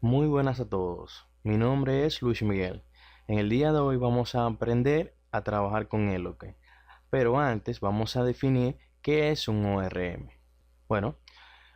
Muy buenas a todos. Mi nombre es Luis Miguel. En el día de hoy vamos a aprender a trabajar con Eloquent. Pero antes vamos a definir qué es un ORM. Bueno,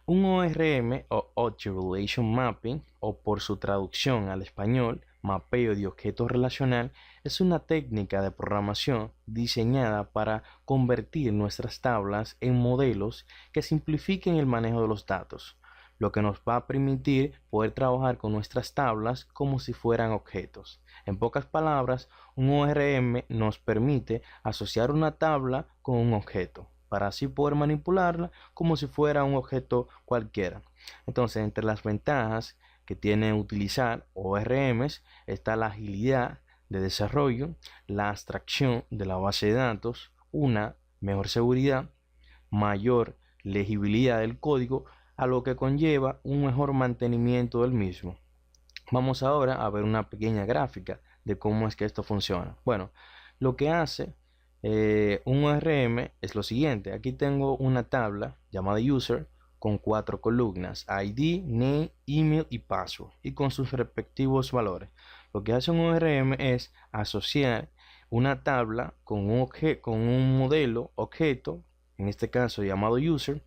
un ORM o Object Relation Mapping, o por su traducción al español, mapeo de objeto relacional, es una técnica de programación diseñada para convertir nuestras tablas en modelos que simplifiquen el manejo de los datos, lo que nos va a permitir poder trabajar con nuestras tablas como si fueran objetos. En pocas palabras, un ORM nos permite asociar una tabla con un objeto, para así poder manipularla como si fuera un objeto cualquiera. Entonces, entre las ventajas que tiene utilizar ORMs está la agilidad de desarrollo, la abstracción de la base de datos, una mejor seguridad, mayor legibilidad del código, a lo que conlleva un mejor mantenimiento del mismo. Vamos ahora a ver una pequeña gráfica de cómo es que esto funciona. Bueno, lo que hace un ORM es lo siguiente. Aquí tengo una tabla llamada user con 4 columnas: ID, name, email y password, y con sus respectivos valores. Lo que hace un ORM es asociar una tabla con un modelo objeto, en este caso llamado user,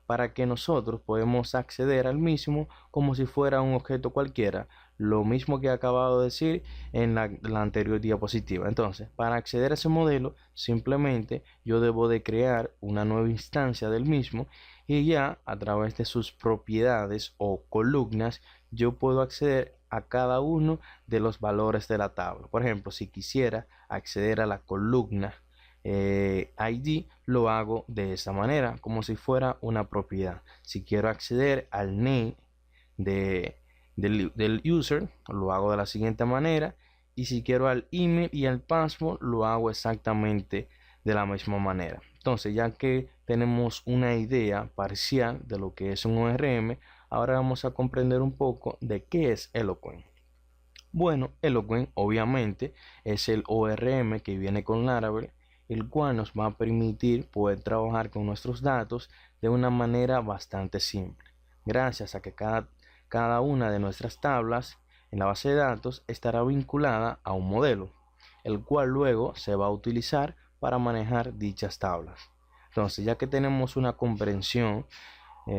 para que nosotros podamos acceder al mismo como si fuera un objeto cualquiera, lo mismo que he acabado de decir en la anterior diapositiva. Entonces, para acceder a ese modelo, simplemente yo debo de crear una nueva instancia del mismo, y ya a través de sus propiedades o columnas yo puedo acceder a cada uno de los valores de la tabla. Por ejemplo, si quisiera acceder a la columna ID, lo hago de esta manera, como si fuera una propiedad. Si quiero acceder al name del user, lo hago de la siguiente manera. Y si quiero al email y al password, lo hago exactamente de la misma manera. Entonces, ya que tenemos una idea parcial de lo que es un ORM, ahora vamos a comprender un poco de qué es Eloquent. Bueno, Eloquent obviamente es el ORM que viene con Laravel, el cual nos va a permitir poder trabajar con nuestros datos de una manera bastante simple, gracias a que cada una de nuestras tablas en la base de datos estará vinculada a un modelo, el cual luego se va a utilizar para manejar dichas tablas. Entonces, ya que tenemos una comprensión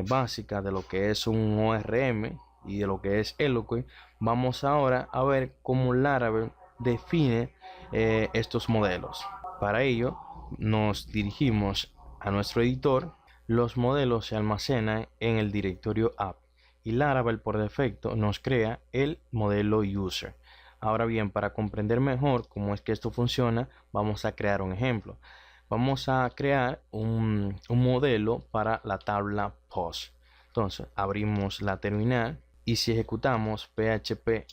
básica de lo que es un ORM y de lo que es Eloquent, vamos ahora a ver cómo Laravel define estos modelos. Para ello, nos dirigimos a nuestro editor. Los modelos se almacenan en el directorio app, y Laravel por defecto nos crea el modelo user. Ahora bien, para comprender mejor cómo es que esto funciona, vamos a crear un ejemplo. Vamos a crear un modelo para la tabla post. Entonces, abrimos la terminal, y si ejecutamos php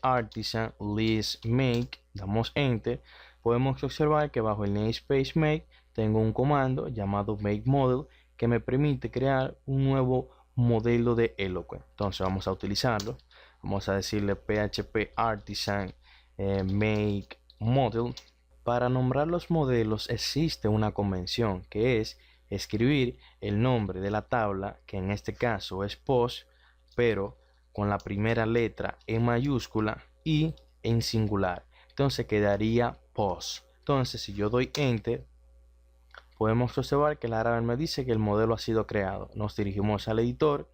artisan list make, damos enter, podemos observar que bajo el namespace make tengo un comando llamado make model, que me permite crear un nuevo modelo de Eloquent. Entonces vamos a utilizarlo. Vamos a decirle php artisan make model. Para nombrar los modelos existe una convención, que es escribir el nombre de la tabla, que en este caso es post, pero con la primera letra en mayúscula y en singular. Entonces quedaría post. Entonces, si yo doy enter, podemos observar que Laravel me dice que el modelo ha sido creado. Nos dirigimos al editor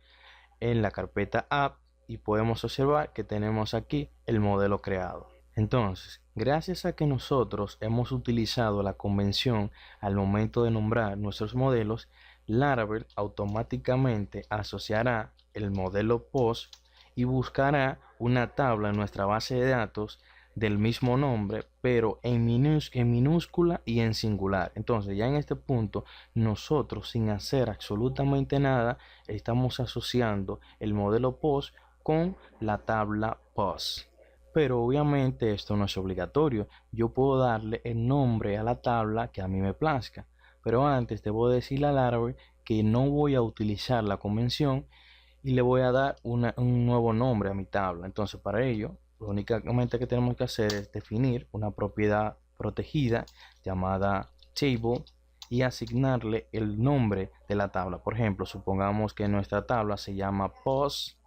en la carpeta app, y podemos observar que tenemos aquí el modelo creado. Entonces, gracias a que nosotros hemos utilizado la convención al momento de nombrar nuestros modelos, Laravel automáticamente asociará el modelo post y buscará una tabla en nuestra base de datos del mismo nombre, pero en minúscula y en singular. Entonces, ya en este punto, nosotros, sin hacer absolutamente nada, estamos asociando el modelo post con la tabla post. Pero obviamente esto no es obligatorio. Yo puedo darle el nombre a la tabla que a mí me plazca. Pero antes debo decirle a Laravel que no voy a utilizar la convención, y le voy a dar un nuevo nombre a mi tabla. Entonces, para ello, lo únicamente que tenemos que hacer es definir una propiedad protegida llamada table, y asignarle el nombre de la tabla. Por ejemplo, supongamos que nuestra tabla se llama post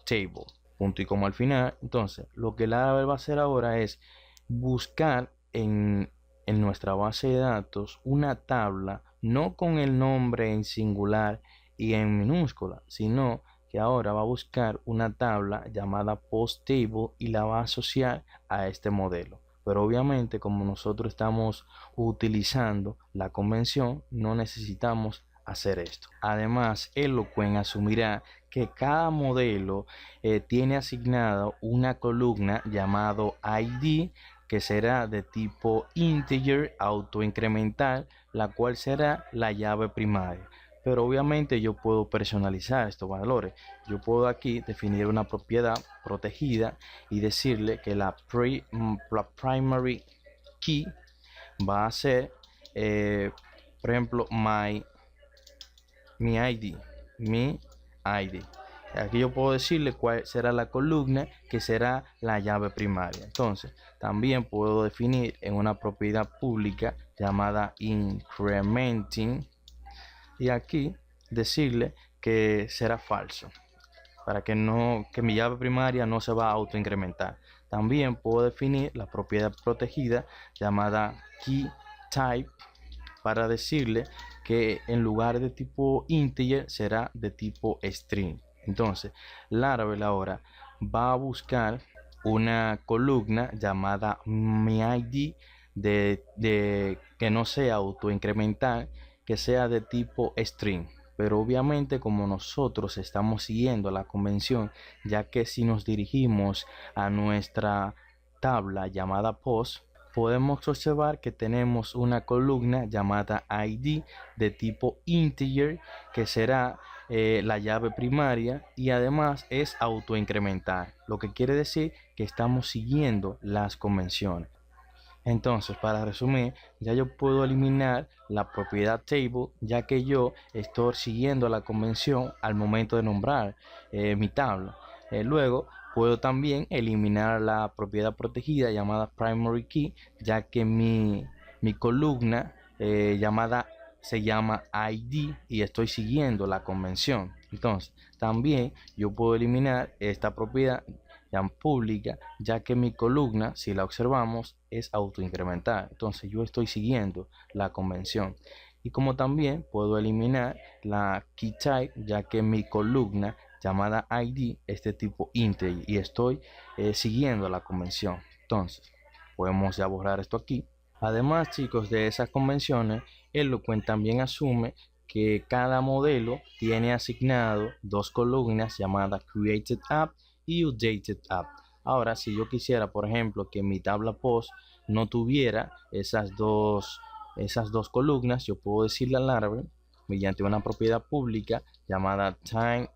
table. punto y coma al final. Entonces, lo que Laravel va a hacer ahora es buscar en nuestra base de datos una tabla, no con el nombre en singular y en minúscula, sino que ahora va a buscar una tabla llamada post table y la va a asociar a este modelo. Pero obviamente, como nosotros estamos utilizando la convención, no necesitamos hacer esto. Además, Eloquent asumirá que cada modelo tiene asignado una columna llamado ID, que será de tipo integer autoincremental, la cual será la llave primaria. Pero obviamente yo puedo personalizar estos valores. Yo puedo aquí definir una propiedad protegida y decirle que la primary key va a ser, por ejemplo, mi ID. Aquí yo puedo decirle cuál será la columna que será la llave primaria. Entonces, también puedo definir en una propiedad pública llamada incrementing y aquí decirle que será falso para que mi llave primaria no se va a autoincrementar. También puedo definir la propiedad protegida llamada keyType para decirle que en lugar de tipo integer será de tipo string. Entonces, Laravel ahora va a buscar una columna llamada myId de que no sea autoincremental, que sea de tipo string. Pero obviamente, como nosotros estamos siguiendo la convención, ya que si nos dirigimos a nuestra tabla llamada post, podemos observar que tenemos una columna llamada ID de tipo integer, que será la llave primaria y además es autoincremental, lo que quiere decir que estamos siguiendo las convenciones. Entonces, para resumir, ya yo puedo eliminar la propiedad table, ya que yo estoy siguiendo la convención al momento de nombrar mi tabla. Luego, puedo también eliminar la propiedad protegida llamada primary key, ya que mi columna llamada se llama ID y estoy siguiendo la convención. Entonces, también yo puedo eliminar esta propiedad pública, ya que mi columna, si la observamos, es autoincremental. Entonces yo estoy siguiendo la convención. Y como también puedo eliminar la key type, ya que mi columna llamada ID es de tipo integer y estoy siguiendo la convención. Entonces podemos ya borrar esto aquí. Además, chicos, de esas convenciones, Eloquent también asume que cada modelo tiene asignado dos columnas llamadas created app y updated app. Ahora, si yo quisiera, por ejemplo, que mi tabla post no tuviera esas dos columnas, yo puedo decirle al Laravel mediante una propiedad pública llamada time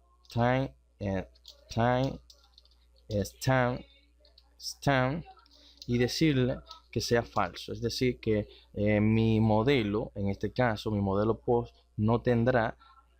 stamp y decirle que sea falso, es decir, que mi modelo, en este caso mi modelo post, no tendrá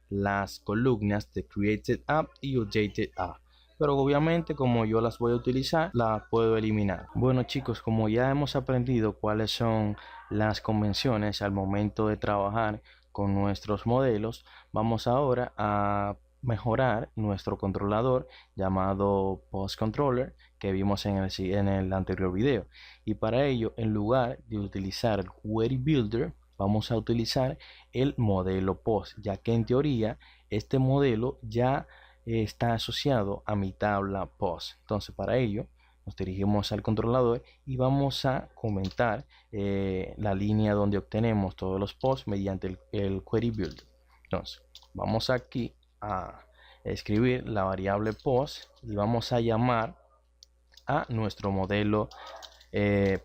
las columnas de created app y updated app, pero obviamente como yo las voy a utilizar, las puedo eliminar. Bueno, chicos, como ya hemos aprendido cuáles son las convenciones al momento de trabajar con nuestros modelos, vamos ahora a mejorar nuestro controlador llamado post controller que vimos en el anterior video. Y para ello, en lugar de utilizar el query builder, vamos a utilizar el modelo post, ya que en teoría este modelo ya está asociado a mi tabla post. Entonces, para ello nos dirigimos al controlador y vamos a comentar la línea donde obtenemos todos los posts mediante el query builder. Entonces vamos aquí a escribir la variable post y vamos a llamar a nuestro modelo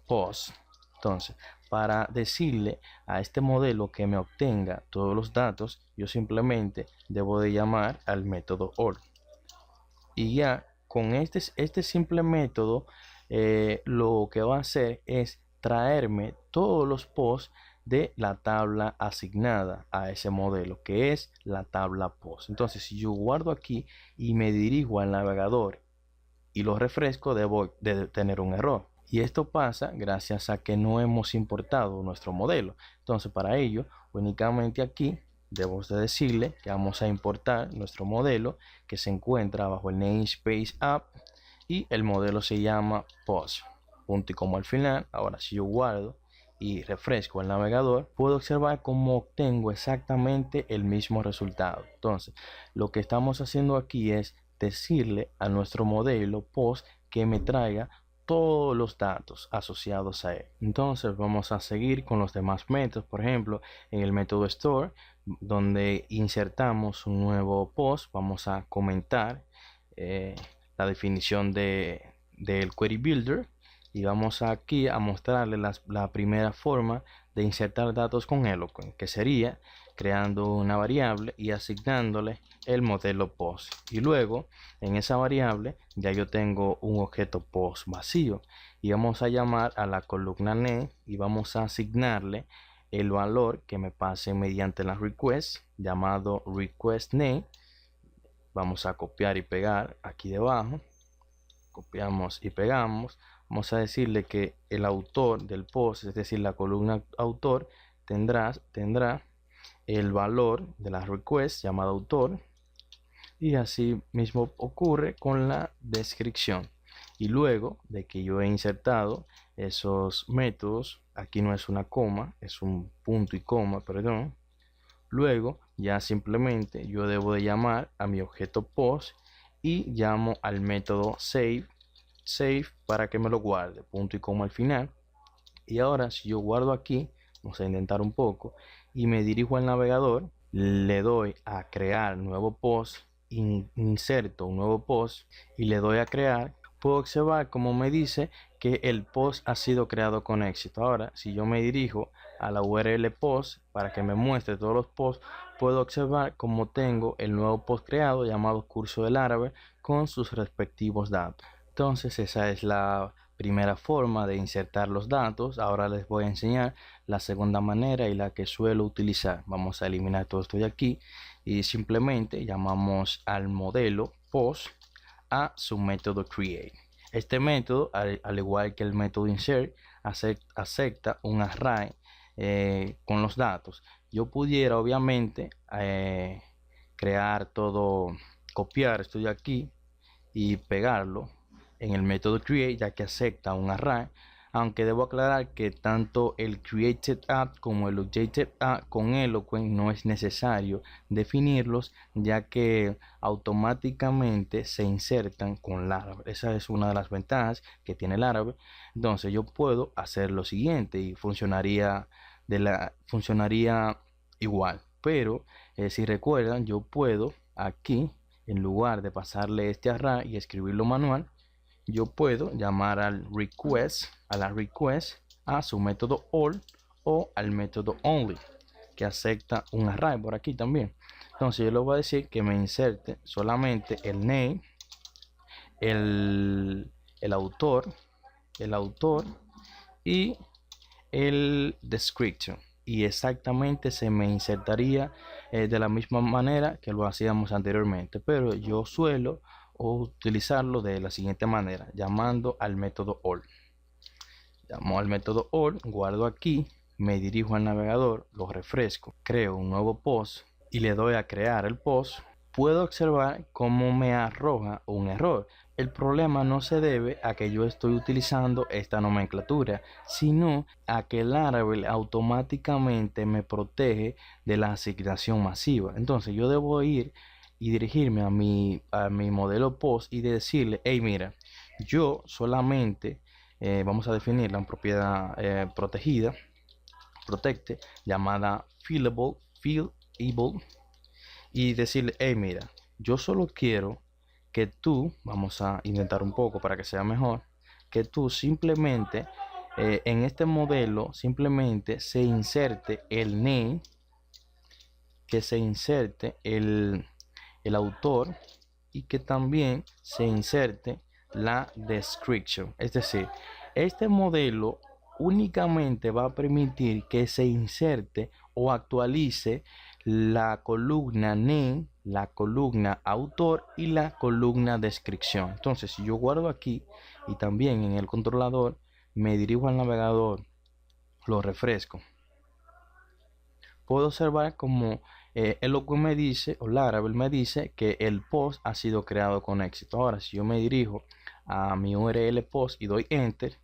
post. Entonces, para decirle a este modelo que me obtenga todos los datos, yo simplemente debo de llamar al método all. Y ya con este simple método, lo que va a hacer es traerme todos los posts de la tabla asignada a ese modelo, que es la tabla post. Entonces, si yo guardo aquí y me dirijo al navegador y lo refresco, debo de tener un error. Y esto pasa gracias a que no hemos importado nuestro modelo. Entonces, para ello, únicamente aquí debemos de decirle que vamos a importar nuestro modelo que se encuentra bajo el namespace app y el modelo se llama post, punto y coma al final. Ahora si yo guardo y refresco el navegador, puedo observar cómo obtengo exactamente el mismo resultado. Entonces lo que estamos haciendo aquí es decirle a nuestro modelo post que me traiga todos los datos asociados a él. Entonces vamos a seguir con los demás métodos. Por ejemplo, en el método store, donde insertamos un nuevo post, vamos a comentar la definición del query builder, y vamos aquí a mostrarle la primera forma de insertar datos con Eloquent, que sería creando una variable y asignándole el modelo post. Y luego en esa variable ya yo tengo un objeto post vacío, y vamos a llamar a la columna name y vamos a asignarle el valor que me pase mediante la request llamado request name. Vamos a copiar y pegar aquí debajo, copiamos y pegamos. Vamos a decirle que el autor del post, es decir, la columna autor, tendrá el valor de la request llamado autor, y así mismo ocurre con la descripción. Y luego de que yo he insertado esos métodos, aquí no es una coma, es un punto y coma, perdón. Luego ya simplemente yo debo de llamar a mi objeto post y llamo al método save para que me lo guarde, punto y coma al final. Y ahora si yo guardo aquí, vamos a intentar un poco, y me dirijo al navegador, le doy a crear nuevo post, inserto un nuevo post y le doy a crear, puedo observar como me dice que el post ha sido creado con éxito. Ahora si yo me dirijo a la URL post para que me muestre todos los posts, puedo observar como tengo el nuevo post creado llamado curso del árabe con sus respectivos datos. Entonces esa es la primera forma de insertar los datos. Ahora les voy a enseñar la segunda manera y la que suelo utilizar. Vamos a eliminar todo esto de aquí y simplemente llamamos al modelo post a su método create. Este método, al igual que el método insert, acepta un array con los datos. Yo pudiera obviamente crear todo, copiar esto de aquí y pegarlo en el método create, ya que acepta un array, aunque debo aclarar que tanto el created app como el updated app con Eloquent no es necesario definirlos, ya que automáticamente se insertan con Laravel. Esa es una de las ventajas que tiene Laravel. Entonces yo puedo hacer lo siguiente y funcionaría igual, pero si recuerdan, yo puedo aquí, en lugar de pasarle este array y escribirlo manual, yo puedo llamar a la request a su método all o al método only, que acepta un array por aquí también. Entonces yo le voy a decir que me inserte solamente el name, el autor y el description, y exactamente se me insertaría de la misma manera que lo hacíamos anteriormente, pero yo suelo utilizarlo de la siguiente manera, llamando al método all. Llamo al método all, guardo aquí, me dirijo al navegador, lo refresco, creo un nuevo post y le doy a crear el post. Puedo observar cómo me arroja un error. El problema no se debe a que yo estoy utilizando esta nomenclatura, sino a que Laravel automáticamente me protege de la asignación masiva. Entonces yo debo ir y dirigirme a mi modelo post y decirle, hey, mira, yo solamente vamos a definirla en propiedad protegida, protecte, llamada fillable, y decirle, hey, mira, yo solo quiero que tú, vamos a intentar un poco para que sea mejor, que tú simplemente en este modelo simplemente se inserte el name, que se inserte el autor y que también se inserte la description. Es decir, este modelo únicamente va a permitir que se inserte o actualice la columna name, la columna autor y la columna descripción. Entonces si yo guardo aquí y también en el controlador me dirijo al navegador, lo refresco, puedo observar como Eloquent me dice, o Laravel me dice, que el post ha sido creado con éxito. Ahora si yo me dirijo a mi URL post y doy enter,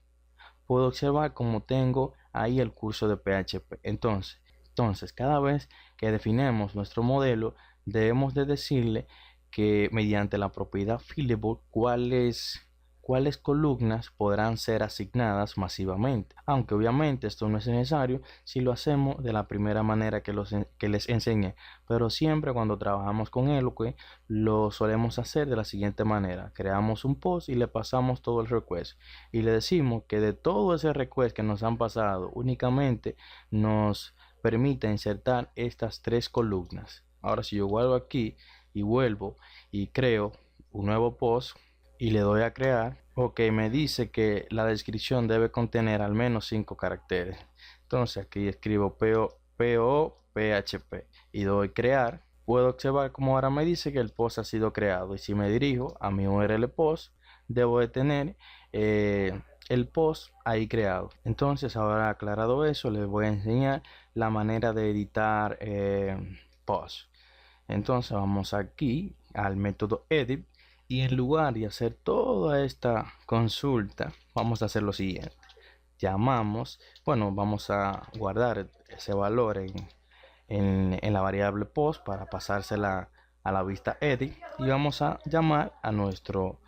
puedo observar cómo tengo ahí el curso de PHP. Entonces, cada vez que definamos nuestro modelo, debemos de decirle que mediante la propiedad fillable, cuáles columnas podrán ser asignadas masivamente. Aunque obviamente esto no es necesario si lo hacemos de la primera manera que les enseñé. Pero siempre cuando trabajamos con Eloquent, lo solemos hacer de la siguiente manera. Creamos un post y le pasamos todo el request. Y le decimos que de todo ese request que nos han pasado, únicamente nos permite insertar estas tres columnas. Ahora si yo vuelvo aquí y vuelvo y creo un nuevo post y le doy a crear, ok, me dice que la descripción debe contener al menos 5 caracteres. Entonces aquí escribo PHP y doy crear. Puedo observar como ahora me dice que el post ha sido creado, y si me dirijo a mi URL post, debo de tener el post ahí creado. Entonces ahora aclarado eso, les voy a enseñar la manera de editar post. Entonces vamos aquí al método edit y en lugar de hacer toda esta consulta, vamos a hacer lo siguiente. Vamos a guardar ese valor en la variable post para pasársela a la vista edit, y vamos a llamar a nuestro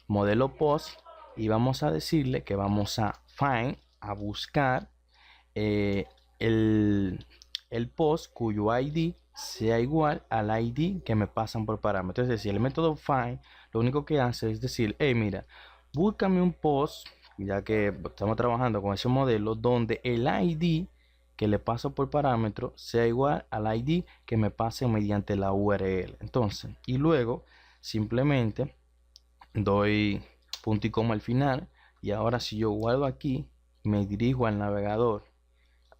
modelo post y vamos a decirle que vamos a find, a buscar el post cuyo ID sea igual al ID que me pasan por parámetro. Es decir, el método find lo único que hace es decir, hey, mira, búscame un post, ya que estamos trabajando con ese modelo, donde el ID que le paso por parámetro sea igual al ID que me pase mediante la URL. Entonces, y luego simplemente doy punto y coma al final, y ahora si yo guardo aquí, me dirijo al navegador,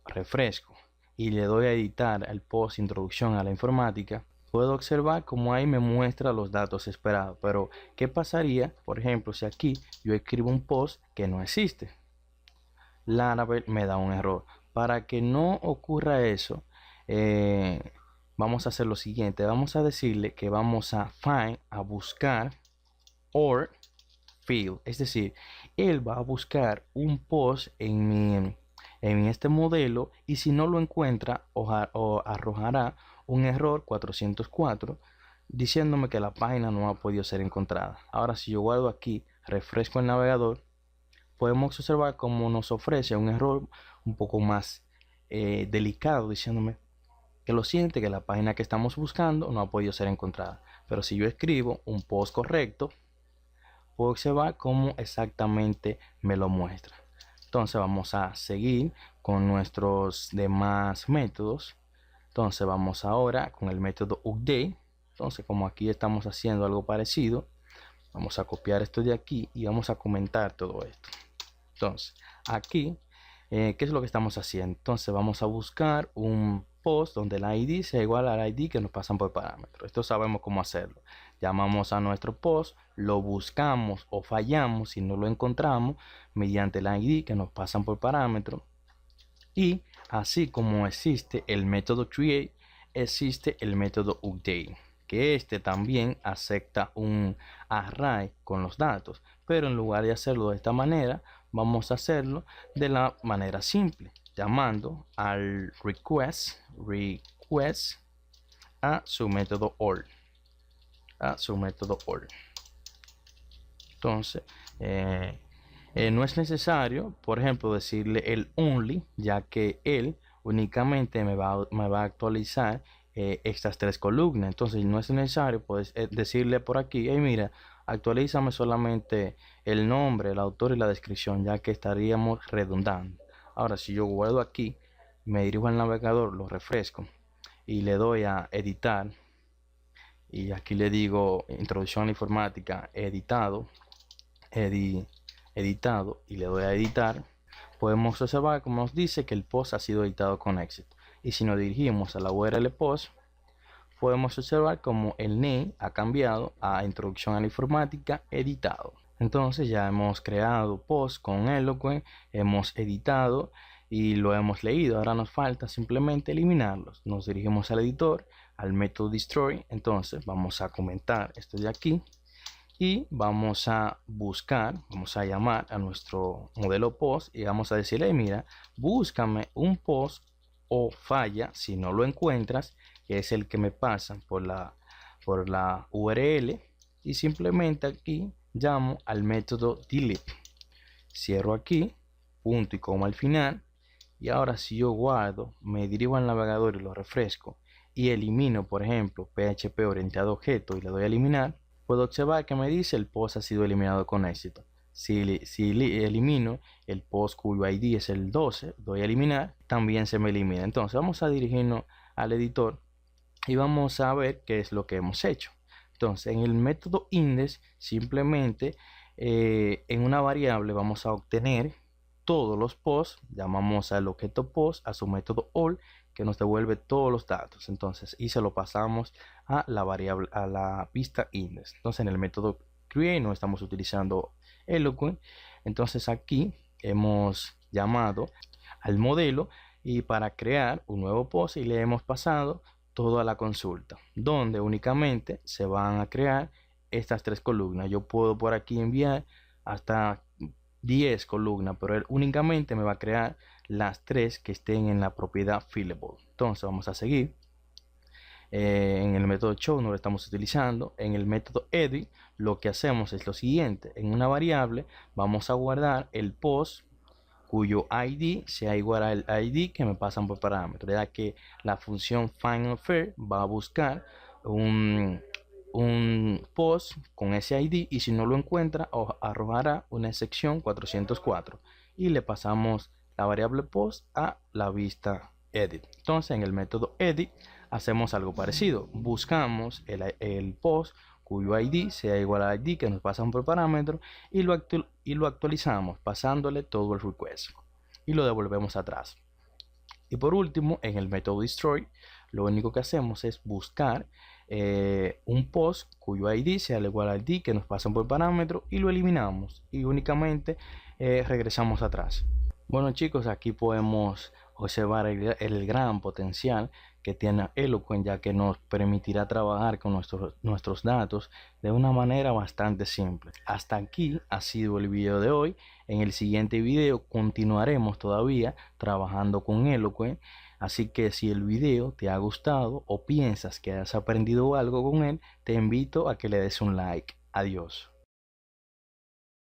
refresco y le doy a editar el post introducción a la informática, puedo observar cómo ahí me muestra los datos esperados. Pero ¿qué pasaría, por ejemplo, si aquí yo escribo un post que no existe? Laravel me da un error. Para que no ocurra eso, vamos a hacer lo siguiente. Vamos a decirle que vamos a find, a buscar, or field. Es decir, él va a buscar un post en este modelo, y si no lo encuentra, o arrojará un error 404 diciéndome que la página no ha podido ser encontrada. Ahora si yo guardo aquí, refresco el navegador, podemos observar cómo nos ofrece un error un poco más delicado, diciéndome que lo siente, que la página que estamos buscando no ha podido ser encontrada. Pero si yo escribo un post correcto, puedo observar cómo exactamente me lo muestra. Entonces vamos a seguir con nuestros demás métodos. Entonces vamos ahora con el método update. Entonces, como aquí estamos haciendo algo parecido, vamos a copiar esto de aquí y vamos a comentar todo esto. Entonces aquí, ¿qué es lo que estamos haciendo? Entonces vamos a buscar un post donde el ID sea igual al ID que nos pasan por parámetro. Esto sabemos cómo hacerlo. Llamamos a nuestro post, lo buscamos o fallamos si no lo encontramos mediante el ID que nos pasan por parámetro. Y así como existe el método create, existe el método update, que este también acepta un array con los datos, pero en lugar de hacerlo de esta manera, vamos a hacerlo de la manera simple, llamando al request a su método all, Entonces no es necesario, por ejemplo, decirle el only, ya que él únicamente me va a actualizar estas tres columnas. Entonces no es necesario pues, decirle por aquí, hey, mira, actualízame solamente el nombre, el autor y la descripción, ya que estaríamos redundando. Ahora si yo guardo aquí, me dirijo al navegador, lo refresco y le doy a editar, y aquí le digo introducción a la informática editado, y le doy a editar, podemos observar como nos dice que el post ha sido editado con éxito. Y si nos dirigimos a la URL post, podemos observar como el name ha cambiado a introducción a la informática editado. Entonces ya hemos creado post con Eloquent, hemos editado y lo hemos leído. Ahora nos falta simplemente eliminarlos. Nos dirigimos al editor, al método destroy. Entonces vamos a comentar esto de aquí y vamos a buscar, vamos a llamar a nuestro modelo post y vamos a decirle, mira, búscame un post o falla si no lo encuentras, que es el que me pasa por la URL, y simplemente aquí llamo al método delete. Cierro aquí, punto y coma al final, y ahora si yo guardo, me dirijo al navegador y lo refresco y elimino, por ejemplo, PHP orientado a objeto y le doy a eliminar, puedo observar que me dice el post ha sido eliminado con éxito. Si elimino el post cuyo ID es el 12, doy a eliminar, también se me elimina. Entonces vamos a dirigirnos al editor y vamos a ver qué es lo que hemos hecho. Entonces en el método index simplemente en una variable vamos a obtener todos los posts, llamamos al objeto post a su método all que nos devuelve todos los datos. Entonces y se lo pasamos a la variable, a la pista index. Entonces en el método create no estamos utilizando Eloquent. Entonces aquí hemos llamado al modelo y para crear un nuevo post y le hemos pasado todo a la consulta, donde únicamente se van a crear estas tres columnas. Yo puedo por aquí enviar hasta 10 columnas, pero él únicamente me va a crear las tres que estén en la propiedad fillable. Entonces vamos a seguir. En el método show no lo estamos utilizando. En el método edit lo que hacemos es lo siguiente: en una variable vamos a guardar el post cuyo ID sea igual al ID que me pasan por parámetro, ya que la función findInfo va a buscar un post con ese ID y si no lo encuentra arrojará una excepción 404 y le pasamos la variable post a la vista edit. Entonces en el método edit hacemos algo parecido, buscamos el post cuyo ID sea igual al ID que nos pasan por parámetro y lo actualizamos pasándole todo el request y lo devolvemos atrás. Y por último, en el método destroy, lo único que hacemos es buscar un post cuyo ID sea igual al ID que nos pasan por parámetro y lo eliminamos y únicamente regresamos atrás. Bueno chicos, aquí podemos observar el gran potencial que tiene Eloquent, ya que nos permitirá trabajar con nuestros datos de una manera bastante simple. Hasta aquí ha sido el video de hoy. En el siguiente video continuaremos todavía trabajando con Eloquent, así que si el video te ha gustado o piensas que has aprendido algo con él, te invito a que le des un like. Adiós.